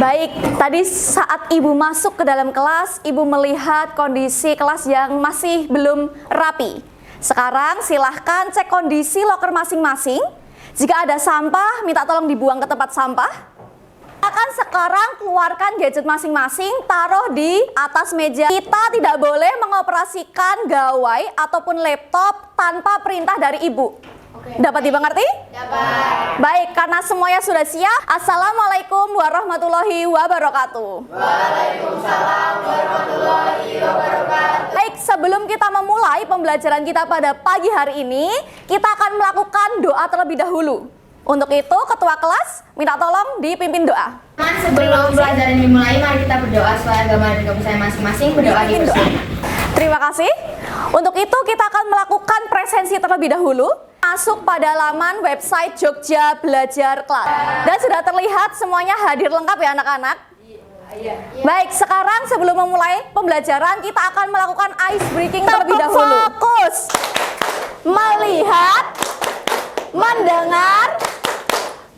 Baik, tadi saat Ibu masuk ke dalam kelas, Ibu melihat kondisi kelas yang masih belum rapi. Sekarang silahkan cek kondisi loker masing-masing. Jika ada sampah, minta tolong dibuang ke tempat sampah. Akan sekarang keluarkan gadget masing-masing, taruh di atas meja. Kita tidak boleh mengoperasikan gawai ataupun laptop tanpa perintah dari Ibu. Dapat dimengerti? Dapat. Baik, karena semuanya sudah siap. Assalamualaikum warahmatullahi wabarakatuh. Waalaikumsalam warahmatullahi wabarakatuh. Baik, sebelum kita memulai pembelajaran kita pada pagi hari ini, kita akan melakukan doa terlebih dahulu. Untuk itu, ketua kelas minta tolong dipimpin doa. Sebelum pelajaran dimulai, mari kita berdoa sesuai agama dan kepercayaan masing-masing. Berdoa di Terima kasih. Untuk itu, kita akan melakukan presensi terlebih dahulu. Masuk pada laman website Jogja Belajar Kelas. Dan sudah terlihat semuanya hadir lengkap ya anak-anak? Baik, sekarang sebelum memulai pembelajaran, kita akan melakukan ice breaking terlebih dahulu. Fokus, melihat, mendengar,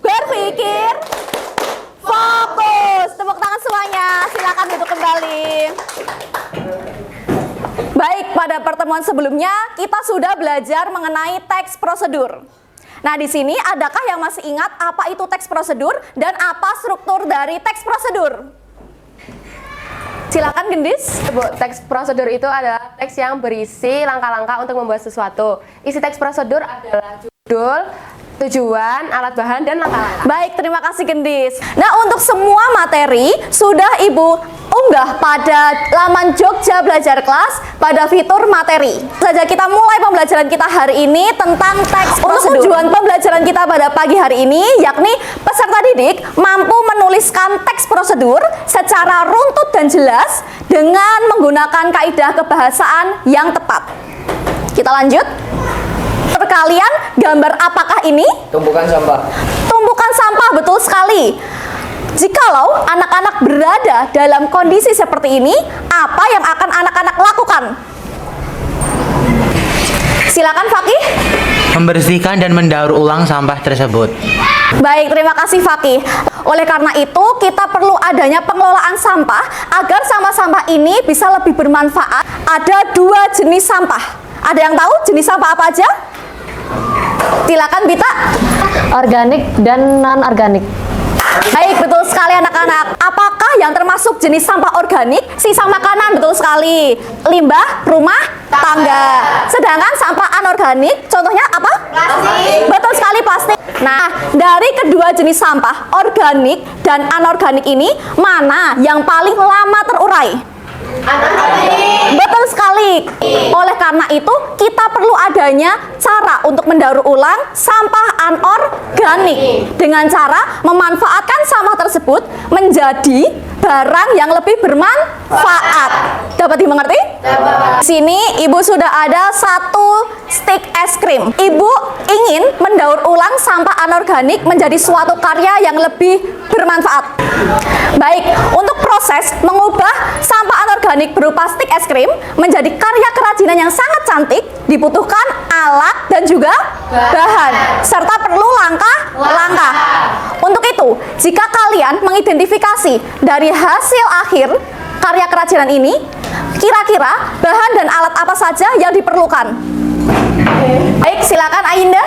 berpikir, fokus. Tepuk tangan semuanya, silakan duduk kembali. Baik, pada pertemuan sebelumnya kita sudah belajar mengenai teks prosedur. Nah, di sini adakah yang masih ingat apa itu teks prosedur dan apa struktur dari teks prosedur? Silakan Gendis. Bu, teks prosedur itu adalah teks yang berisi langkah-langkah untuk membuat sesuatu. Isi teks prosedur adalah judul, tujuan, alat bahan, dan langkah-langkah. Baik, terima kasih Gendis. Nah, untuk semua materi sudah Ibu unggah pada laman Jogja Belajar Kelas pada fitur materi. Saja kita mulai pembelajaran kita hari ini tentang teks prosedur. Untuk tujuan pembelajaran kita pada pagi hari ini, yakni peserta didik mampu menuliskan teks prosedur secara runtut dan jelas dengan menggunakan kaidah kebahasaan yang tepat. Kita lanjut. Kalian gambar apakah ini? Tumpukan sampah. Tumpukan sampah, betul sekali. Jikalau anak-anak berada dalam kondisi seperti ini, apa yang akan anak-anak lakukan? Silakan Fakih. Membersihkan dan mendaur ulang sampah tersebut. Baik, terima kasih Fakih. Oleh karena itu, kita perlu adanya pengelolaan sampah agar sampah-sampah ini bisa lebih bermanfaat. Ada dua jenis sampah. Ada yang tahu jenis sampah apa aja? Silakan Bita. Organik dan non-organik. Baik, betul sekali anak-anak. Apakah yang termasuk jenis sampah organik? Sisa makanan, betul sekali. Limbah rumah tangga. Sedangkan sampah anorganik, contohnya apa? Plastik. Betul sekali, plastik. Nah, dari kedua jenis sampah, organik dan anorganik ini, mana yang paling lama terurai? Anorganik. Betul sekali. Oleh karena itu, kita perlu adanya cara untuk mendaur ulang sampah anorganik dengan cara memanfaatkan sampah tersebut menjadi barang yang lebih bermanfaat. Dapat dimengerti? Dapat. Sini Ibu sudah ada satu stik es krim. Ibu ingin mendaur ulang sampah anorganik menjadi suatu karya yang lebih bermanfaat. Baik, untuk proses mengubah sampah anorganik berupa stik es krim menjadi karya kerajinan yang sangat cantik, dibutuhkan alat dan juga bahan, serta perlu langkah-langkah. Untuk itu, jika kalian mengidentifikasi dari hasil akhir karya kerajinan ini, kira-kira bahan dan alat apa saja yang diperlukan? Baik, silakan Ainda.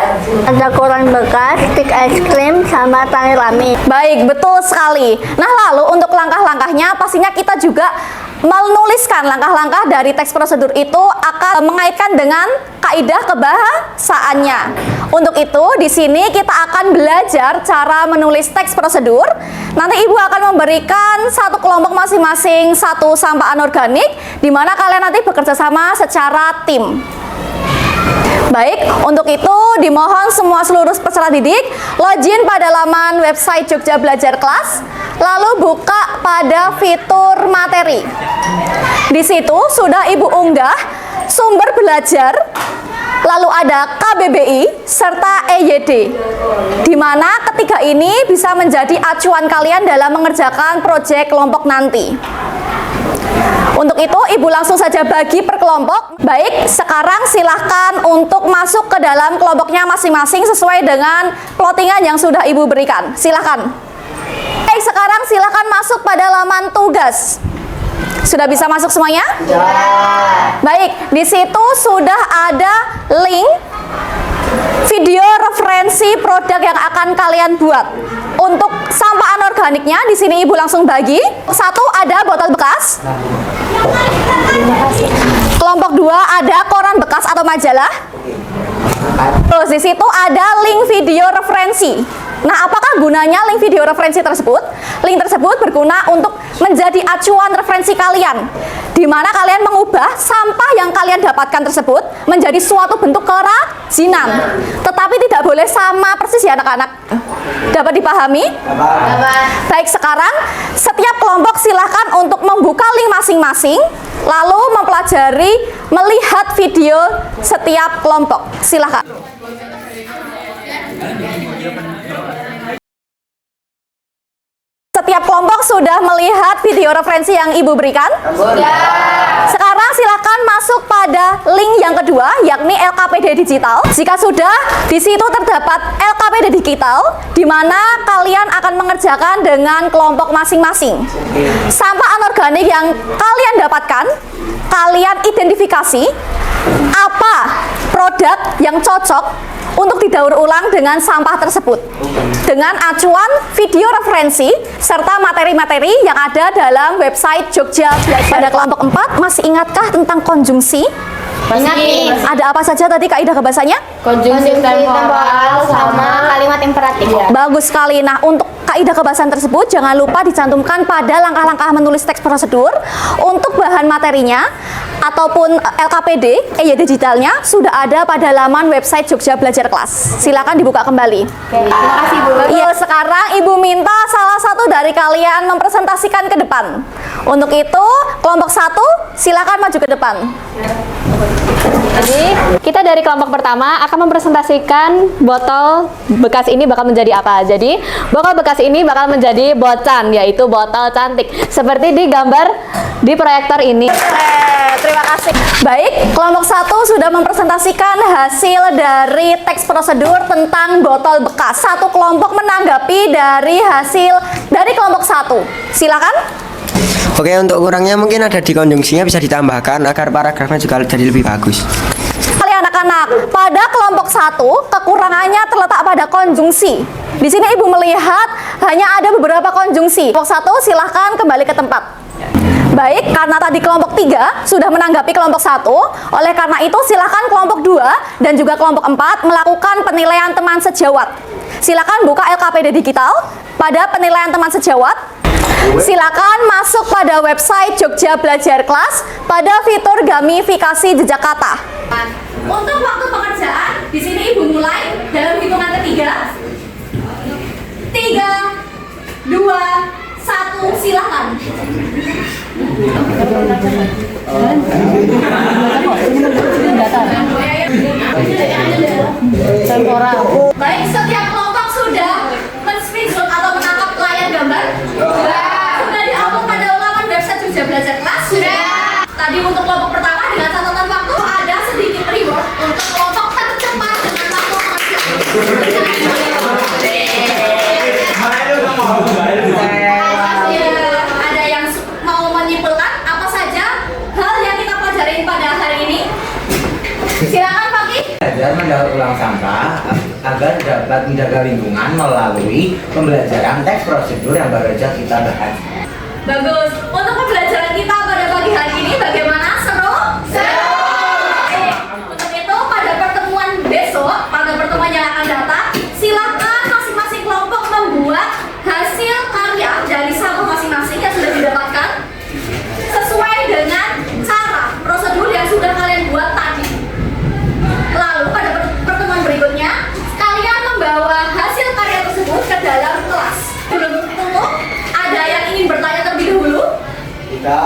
Ada koran bekas, stik es krim, sama tali rami. Baik, betul sekali. Nah, lalu untuk langkah-langkahnya pastinya kita juga menuliskan langkah-langkah dari teks prosedur itu akan mengaitkan dengan kaidah kebahasaannya. Untuk itu, di sini kita akan belajar cara menulis teks prosedur. Nanti Ibu akan memberikan satu kelompok masing-masing satu sampah anorganik, di mana kalian nanti bekerja sama secara tim. Baik, untuk itu dimohon semua seluruh peserta didik login pada laman website Jogja Belajar Kelas, lalu buka pada fitur materi. Di situ sudah Ibu unggah sumber belajar, lalu ada KBBI serta EYD, di mana ketiga ini bisa menjadi acuan kalian dalam mengerjakan proyek kelompok nanti. Untuk itu, Ibu langsung saja bagi per kelompok. Baik, sekarang silahkan untuk masuk ke dalam kelompoknya masing-masing sesuai dengan plottingan yang sudah Ibu berikan. Silahkan. Baik, sekarang silakan masuk pada laman tugas. Sudah bisa masuk semuanya? Baik, di situ sudah ada link video referensi produk yang akan kalian buat. Untuk sampah anorganiknya, di sini Ibu langsung bagi. Satu ada botol bekas. Kelompok 2 ada koran bekas atau majalah. Terus di situ ada link video referensi. Nah, apakah gunanya link video referensi tersebut? Link tersebut berguna untuk menjadi acuan referensi kalian, di mana kalian mengubah sampah yang kalian dapatkan tersebut menjadi suatu bentuk kerajinan. Tetapi tidak boleh sama persis ya anak-anak. Dapat dipahami? Baik, sekarang setiap kelompok silahkan untuk membuka link masing-masing, lalu mempelajari melihat video setiap kelompok. Silahkan. Setiap kelompok sudah melihat video referensi yang Ibu berikan? Sekarang silakan masuk pada link yang kedua, yakni LKPD Digital. Jika sudah, di situ terdapat LKPD Digital, di mana kalian akan mengerjakan dengan kelompok masing-masing. Sampah anorganik yang kalian dapatkan, kalian identifikasi apa produk yang cocok untuk didaur ulang dengan sampah tersebut dengan acuan video referensi serta materi-materi yang ada dalam website Jogja Belajar. Pada kelompok 4, masih ingatkah tentang konjungsi? Ingat nih. Ada apa saja tadi kaidah kebahasanya? Konjungsi temporal sama kalimat imperatif. Bagus sekali. Nah, untuk kaidah kebahasan tersebut jangan lupa dicantumkan pada langkah-langkah menulis teks prosedur. Untuk bahan materinya ataupun LKPD, digitalnya sudah ada pada laman website Jogja Belajar Kelas. Silakan dibuka kembali. Terima kasih, Bu. Iya, sekarang Ibu minta salah satu dari kalian mempresentasikan ke depan. Untuk itu, kelompok 1 silakan maju ke depan. Jadi, kita dari kelompok pertama akan mempresentasikan botol bekas ini bakal menjadi apa. Jadi, botol bekas ini bakal menjadi bocan, yaitu botol cantik. Seperti di gambar di proyektor ini. Terima kasih. Baik, kelompok 1 sudah mempresentasikan hasil dari teks prosedur tentang botol bekas. Satu kelompok menanggapi dari hasil dari kelompok 1. Silakan. Oke, untuk kurangnya mungkin ada di konjungsinya bisa ditambahkan agar paragrafnya juga jadi lebih bagus. Kalian anak-anak, pada kelompok 1 kekurangannya terletak pada konjungsi. Di sini Ibu melihat hanya ada beberapa konjungsi. Kelompok 1 silahkan kembali ke tempat. Baik, karena tadi kelompok 3 sudah menanggapi kelompok 1, oleh karena itu silahkan kelompok 2 dan juga kelompok 4 melakukan penilaian teman sejawat. Silakan buka LKPD Digital pada penilaian teman sejawat. Silakan masuk pada website Jogja Belajar Kelas pada fitur gamifikasi jejak kata. Untuk waktu pengerjaan, di sini Ibu mulai dalam hitungan ketiga. 3, 2, 1, silakan. Baik, setiap kelompok sudah men-screenshot atau menangkap layar gambar? Sudah di-upload pada laman website Jogja Belajar Kelas? Sudah. Tadi untuk kelompok pertama dengan catatan waktu ada sedikit reward untuk kelompok tercepat dengan waktu pengerjaan. Ada yang mau menyimpulkan apa saja hal yang kita pelajarin pada hari ini? Silakan Fakih. Belajar mendaur ulang sampah agar dapat menjaga lingkungan melalui pembelajaran teks prosedur yang baru saja kita bahas. Bagus. Untuk pembelajaran kita pada pagi hari ini bagaimana? Seru? Seru. Untuk itu pada pertemuan besok, pada pertemuan yang akan datang, silakan masing-masing kelompok membuat hasil karya dari sampah masing-masing yang sudah didapatkan sesuai dengan cara prosedur yang sudah kalian buat tadi. Lalu pada pertemuan berikutnya, kalian membawa hasil karya tersebut ke dalam kelas. Belum tutup, ada yang ingin bertanya terlebih dahulu? Tidak.